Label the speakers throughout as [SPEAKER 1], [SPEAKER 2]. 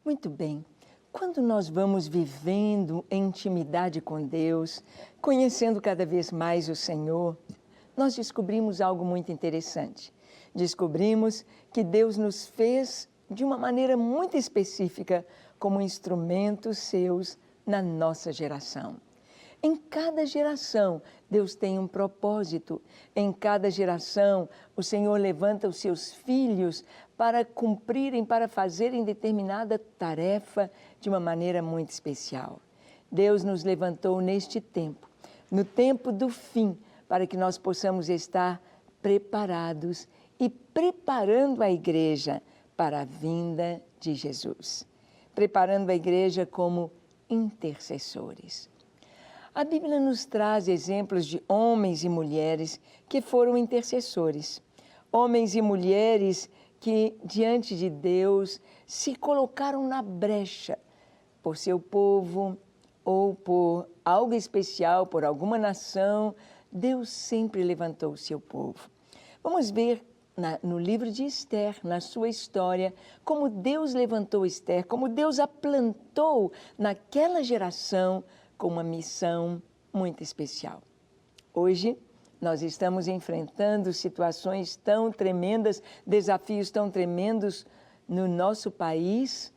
[SPEAKER 1] Muito bem. Quando nós vamos vivendo em intimidade com Deus, conhecendo cada vez mais o Senhor, nós descobrimos algo muito interessante. Descobrimos que Deus nos fez de uma maneira muito específica como instrumentos seus na nossa geração. Em cada geração, Deus tem um propósito. Em cada geração, o Senhor levanta os seus filhos para cumprirem, para fazerem determinada tarefa de uma maneira muito especial. Deus nos levantou neste tempo, no tempo do fim, para que nós possamos estar preparados e preparando a igreja para a vinda de Jesus. Preparando a igreja como intercessores. A Bíblia nos traz exemplos de homens e mulheres que foram intercessores. Homens e mulheres que, diante de Deus, se colocaram na brecha por seu povo ou por algo especial, por alguma nação. Deus sempre levantou o seu povo. Vamos ver no livro de Esther, na sua história, como Deus levantou Esther, como Deus a plantou naquela geração com uma missão muito especial. Hoje, nós estamos enfrentando situações tão tremendas, desafios tão tremendos no nosso país,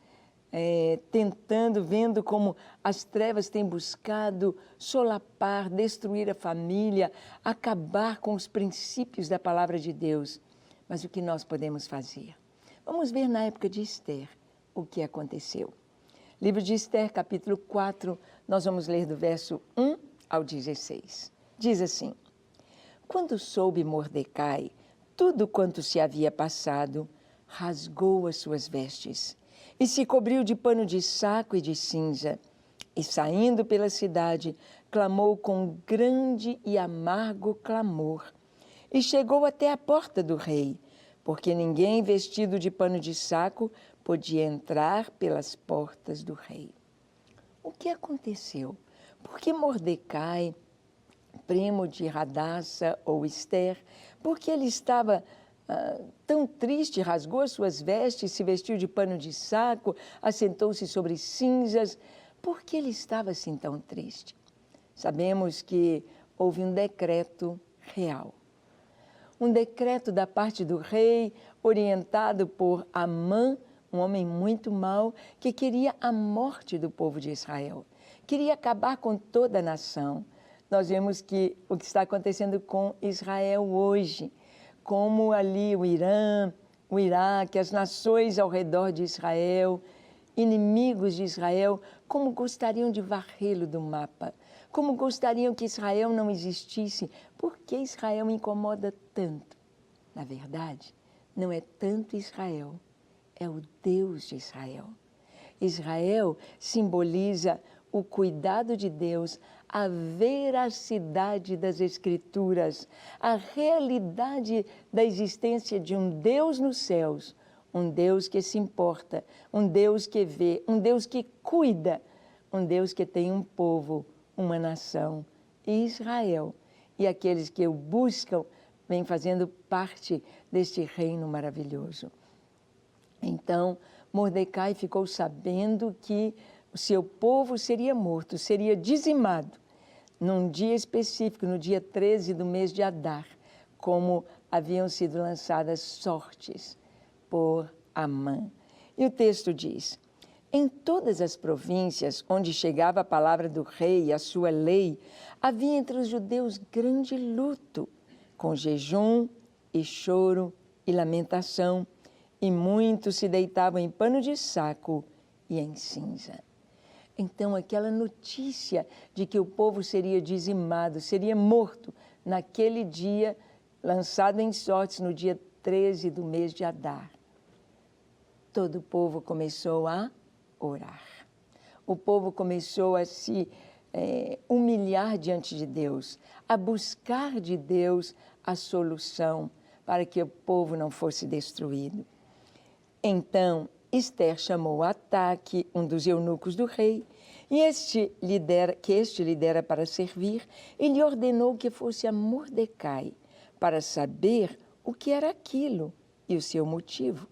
[SPEAKER 1] vendo como as trevas têm buscado solapar, destruir a família, acabar com os princípios da palavra de Deus. Mas o que nós podemos fazer? Vamos ver na época de Esther o que aconteceu. Livro de Esther, capítulo 4, nós vamos ler do verso 1 ao 16. Diz assim: Quando soube Mordecai tudo quanto se havia passado, rasgou as suas vestes e se cobriu de pano de saco e de cinza, e saindo pela cidade, clamou com grande e amargo clamor, e chegou até a porta do rei, porque ninguém vestido de pano de saco podia entrar pelas portas do rei. O que aconteceu? Por que Mordecai, primo de Hadassa ou Esther, porque ele estava tão triste, rasgou as suas vestes, se vestiu de pano de saco, assentou-se sobre cinzas? Por que ele estava assim tão triste? Sabemos que houve um decreto real. Um decreto da parte do rei, orientado por Amã, um homem muito mau, que queria a morte do povo de Israel. Queria acabar com toda a nação. Nós vemos que o que está acontecendo com Israel hoje, como ali o Irã, o Iraque, as nações ao redor de Israel, inimigos de Israel, como gostariam de varrê-lo do mapa, como gostariam que Israel não existisse. Por que Israel me incomoda tanto? Na verdade, não é tanto Israel, é o Deus de Israel. Israel simboliza o cuidado de Deus, a veracidade das Escrituras, a realidade da existência de um Deus nos céus, um Deus que se importa, um Deus que vê, um Deus que cuida, um Deus que tem um povo, uma nação, Israel. E aqueles que o buscam vêm fazendo parte deste reino maravilhoso. Então, Mordecai ficou sabendo que o seu povo seria morto, seria dizimado, num dia específico, no dia 13 do mês de Adar, como haviam sido lançadas sortes por Amã. E o texto diz: em todas as províncias onde chegava a palavra do rei e a sua lei, havia entre os judeus grande luto, com jejum e choro e lamentação, e muitos se deitavam em pano de saco e em cinza. Então, aquela notícia de que o povo seria dizimado, seria morto, naquele dia, lançado em sortes no dia 13 do mês de Adar, todo o povo começou a orar. O povo começou a se humilhar diante de Deus, a buscar de Deus a solução para que o povo não fosse destruído. Então, Esther chamou Ataque, um dos eunucos do rei, e este lidera para servir, e lhe ordenou que fosse a Mordecai para saber o que era aquilo e o seu motivo.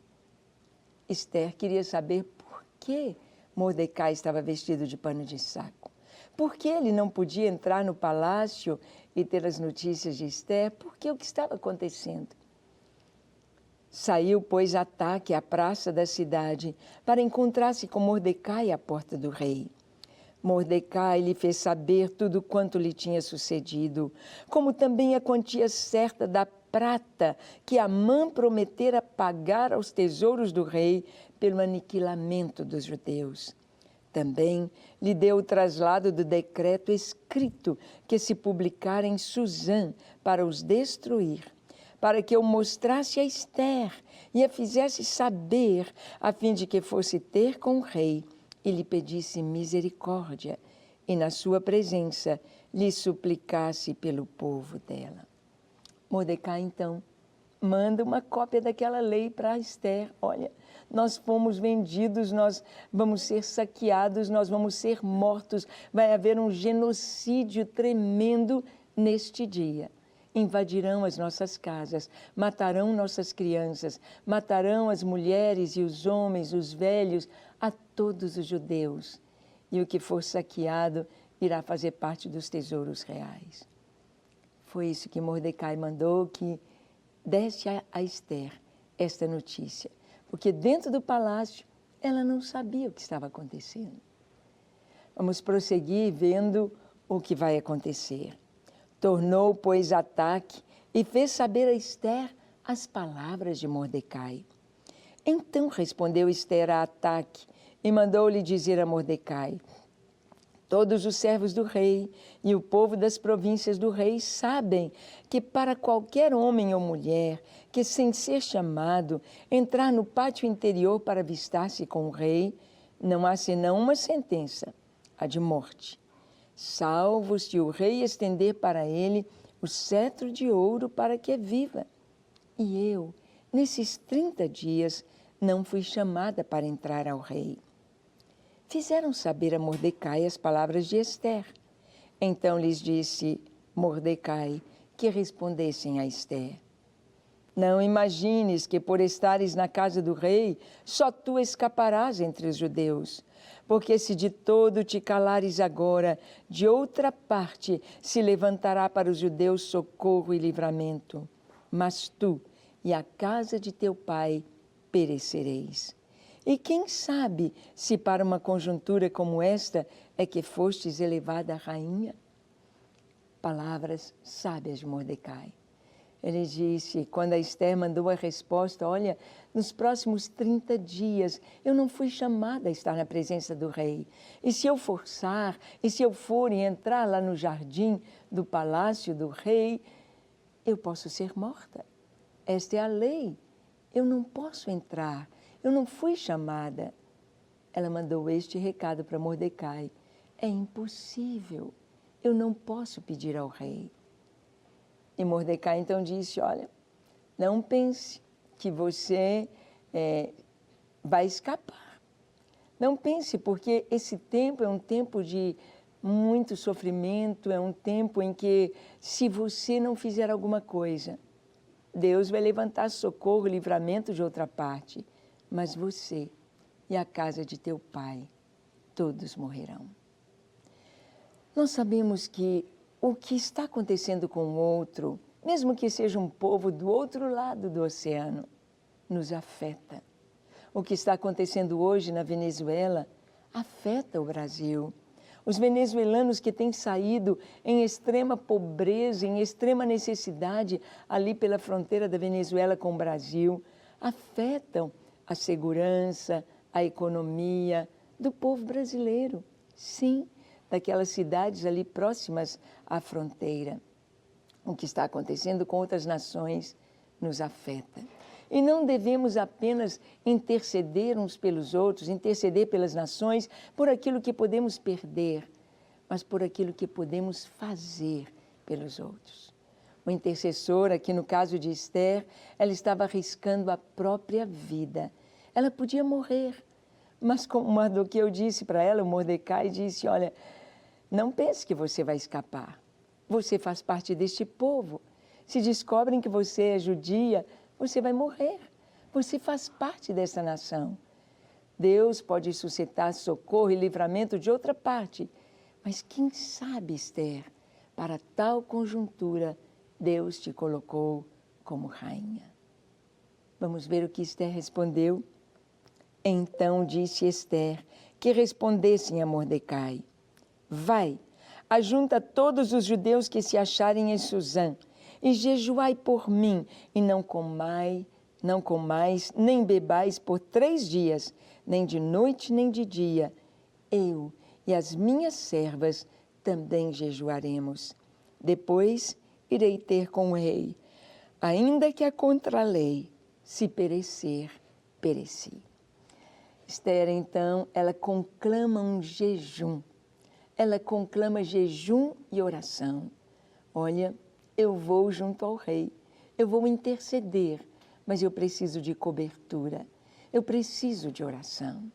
[SPEAKER 1] Esther queria saber por que Mordecai estava vestido de pano de saco? Por que ele não podia entrar no palácio e ter as notícias de Esther? Porque o que estava acontecendo? Saiu, pois, Ataque à praça da cidade para encontrar-se com Mordecai à porta do rei. Mordecai lhe fez saber tudo quanto lhe tinha sucedido, como também a quantia certa da prata que Amã prometera pagar aos tesouros do rei pelo aniquilamento dos judeus. Também lhe deu o traslado do decreto escrito que se publicara em Susã para os destruir, para que eu mostrasse a Esther e a fizesse saber, a fim de que fosse ter com o rei e lhe pedisse misericórdia, e na sua presença lhe suplicasse pelo povo dela. Mordecai, então, manda uma cópia daquela lei para Esther. Olha, nós fomos vendidos, nós vamos ser saqueados, nós vamos ser mortos, vai haver um genocídio tremendo neste dia. Invadirão as nossas casas, matarão nossas crianças, matarão as mulheres e os homens, os velhos, a todos os judeus. E o que for saqueado irá fazer parte dos tesouros reais. Foi isso que Mordecai mandou que desse a Esther esta notícia, porque dentro do palácio ela não sabia o que estava acontecendo. Vamos prosseguir vendo o que vai acontecer. Tornou, pois, Ataque e fez saber a Esther as palavras de Mordecai. Então respondeu Esther a Ataque e mandou-lhe dizer a Mordecai: todos os servos do rei e o povo das províncias do rei sabem que para qualquer homem ou mulher que, sem ser chamado, entrar no pátio interior para avistar-se com o rei, não há senão uma sentença, a de morte, salvo se o rei estender para ele o cetro de ouro para que viva. E eu, nesses 30 dias, não fui chamada para entrar ao rei. Fizeram saber a Mordecai as palavras de Esther. Então lhes disse Mordecai que respondessem a Esther: não imagines que por estares na casa do rei, só tu escaparás entre os judeus. Porque se de todo te calares agora, de outra parte se levantará para os judeus socorro e livramento. Mas tu e a casa de teu pai perecereis. E quem sabe se para uma conjuntura como esta é que fostes elevada a rainha? Palavras sábias de Mordecai. Ele disse, quando a Esther mandou a resposta, olha, nos próximos 30 dias eu não fui chamada a estar na presença do rei. E se eu forçar, e se eu for e entrar lá no jardim do palácio do rei, eu posso ser morta. Esta é a lei. Eu não posso entrar. Eu não fui chamada. Ela mandou este recado para Mordecai. É impossível. Eu não posso pedir ao rei. E Mordecai então disse, olha, não pense que você vai escapar. Não pense, porque esse tempo é um tempo de muito sofrimento, é um tempo em que, se você não fizer alguma coisa, Deus vai levantar socorro, livramento de outra parte, mas você e a casa de teu pai, todos morrerão. Nós sabemos que o que está acontecendo com o outro, mesmo que seja um povo do outro lado do oceano, nos afeta. O que está acontecendo hoje na Venezuela afeta o Brasil. Os venezuelanos que têm saído em extrema pobreza, em extrema necessidade, ali pela fronteira da Venezuela com o Brasil, afetam a segurança, a economia do povo brasileiro. Sim, daquelas cidades ali próximas à fronteira. O que está acontecendo com outras nações nos afeta. E não devemos apenas interceder uns pelos outros, interceder pelas nações por aquilo que podemos perder, mas por aquilo que podemos fazer pelos outros. Uma intercessora, aqui no caso de Esther, ela estava arriscando a própria vida. Ela podia morrer, mas como Mardoqueu disse para ela, o Mordecai disse, olha, não pense que você vai escapar. Você faz parte deste povo. Se descobrem que você é judia, você vai morrer. Você faz parte dessa nação. Deus pode suscitar socorro e livramento de outra parte. Mas quem sabe, Esther, para tal conjuntura, Deus te colocou como rainha. Vamos ver o que Esther respondeu. Então disse Esther que respondessem a Mordecai: vai, ajunta todos os judeus que se acharem em Suzã, e jejuai por mim, e não comais, nem bebais por 3 dias, nem de noite nem de dia. Eu e as minhas servas também jejuaremos. Depois irei ter com o rei, ainda que a contralei, se perecer, pereci. Esther, então, ela conclama um jejum. Ela conclama jejum e oração. Olha, eu vou junto ao rei, eu vou interceder, mas eu preciso de cobertura, eu preciso de oração.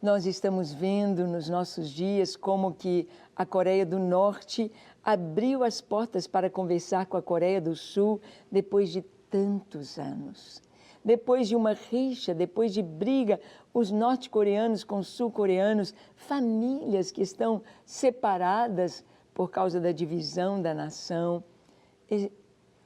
[SPEAKER 1] Nós estamos vendo nos nossos dias como que a Coreia do Norte abriu as portas para conversar com a Coreia do Sul depois de tantos anos. Depois de uma rixa, depois de briga, os norte-coreanos com os sul-coreanos, famílias que estão separadas por causa da divisão da nação.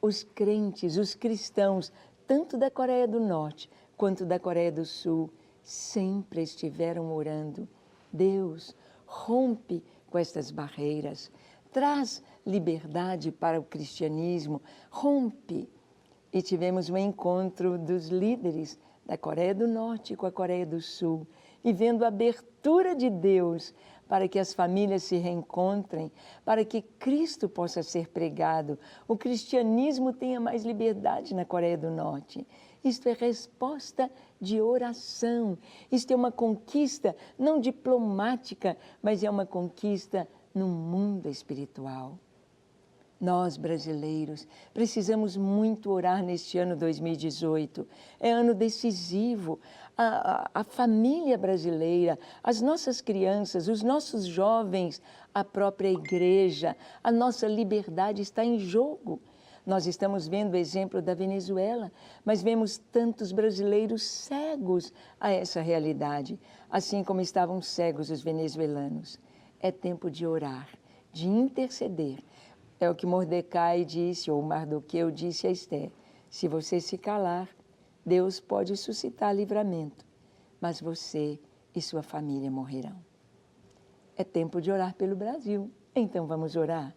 [SPEAKER 1] Os crentes, os cristãos, tanto da Coreia do Norte quanto da Coreia do Sul, sempre estiveram orando. Deus, rompe com estas barreiras, traz liberdade para o cristianismo, rompe. E tivemos um encontro dos líderes da Coreia do Norte com a Coreia do Sul, e vendo a abertura de Deus para que as famílias se reencontrem, para que Cristo possa ser pregado, o cristianismo tenha mais liberdade na Coreia do Norte. Isto é resposta de oração, isto é uma conquista não diplomática, mas é uma conquista no mundo espiritual. Nós, brasileiros, precisamos muito orar neste ano 2018. É ano decisivo. A família brasileira, as nossas crianças, os nossos jovens, a própria igreja, a nossa liberdade está em jogo. Nós estamos vendo o exemplo da Venezuela, mas vemos tantos brasileiros cegos a essa realidade, assim como estavam cegos os venezuelanos. É tempo de orar, de interceder. É o que Mordecai disse, ou Mardoqueu disse a Esther: se você se calar, Deus pode suscitar livramento, mas você e sua família morrerão. É tempo de orar pelo Brasil, então vamos orar.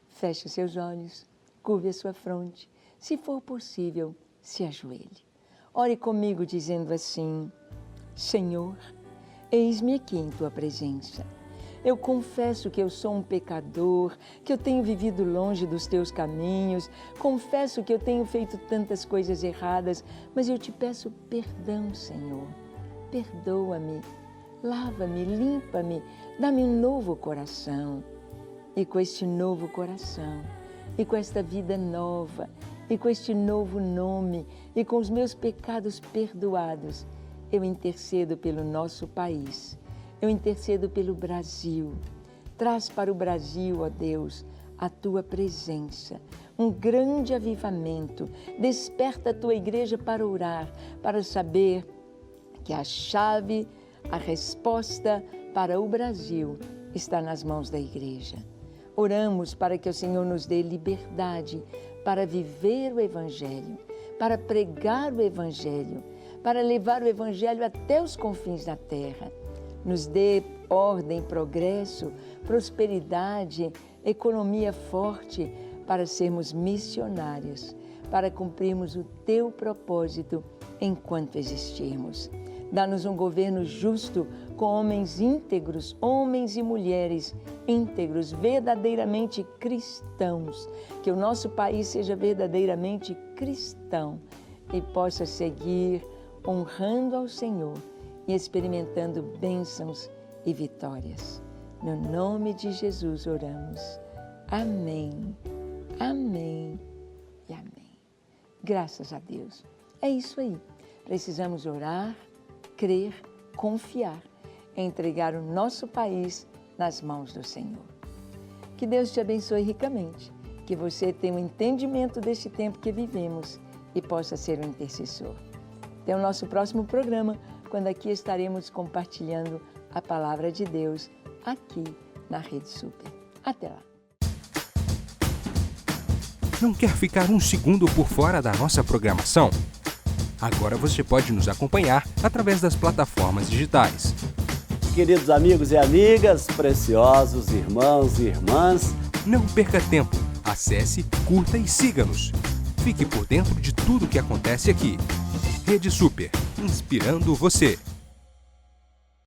[SPEAKER 1] Feche seus olhos, curve a sua fronte, se for possível, se ajoelhe. Ore comigo dizendo assim: Senhor, eis-me aqui em tua presença. Eu confesso que eu sou um pecador, que eu tenho vivido longe dos teus caminhos, confesso que eu tenho feito tantas coisas erradas, mas eu te peço perdão, Senhor. Perdoa-me, lava-me, limpa-me, dá-me um novo coração. E com este novo coração, e com esta vida nova, e com este novo nome, e com os meus pecados perdoados, eu intercedo pelo nosso país. Eu intercedo pelo Brasil. Traz para o Brasil, ó Deus, a tua presença, um grande avivamento. Desperta a tua igreja para orar, para saber que a chave, a resposta para o Brasil está nas mãos da igreja. Oramos para que o Senhor nos dê liberdade para viver o Evangelho, para pregar o Evangelho, para levar o Evangelho até os confins da terra. Nos dê ordem, progresso, prosperidade, economia forte para sermos missionários, para cumprirmos o teu propósito enquanto existirmos. Dá-nos um governo justo com homens íntegros, homens e mulheres íntegros, verdadeiramente cristãos. Que o nosso país seja verdadeiramente cristão e possa seguir honrando ao Senhor e experimentando bênçãos e vitórias. No nome de Jesus oramos. Amém, amém e amém. Graças a Deus. É isso aí. Precisamos orar, crer, confiar, entregar o nosso país nas mãos do Senhor. Que Deus te abençoe ricamente, que você tenha um entendimento deste tempo que vivemos e possa ser um intercessor. Até o nosso próximo programa, quando aqui estaremos compartilhando a palavra de Deus aqui na Rede Super. Até lá!
[SPEAKER 2] Não quer ficar um segundo por fora da nossa programação? Agora você pode nos acompanhar através das plataformas digitais.
[SPEAKER 3] Queridos amigos e amigas, preciosos irmãos e irmãs,
[SPEAKER 2] não perca tempo. Acesse, curta e siga-nos. Fique por dentro de tudo o que acontece aqui. Rede Super, inspirando você.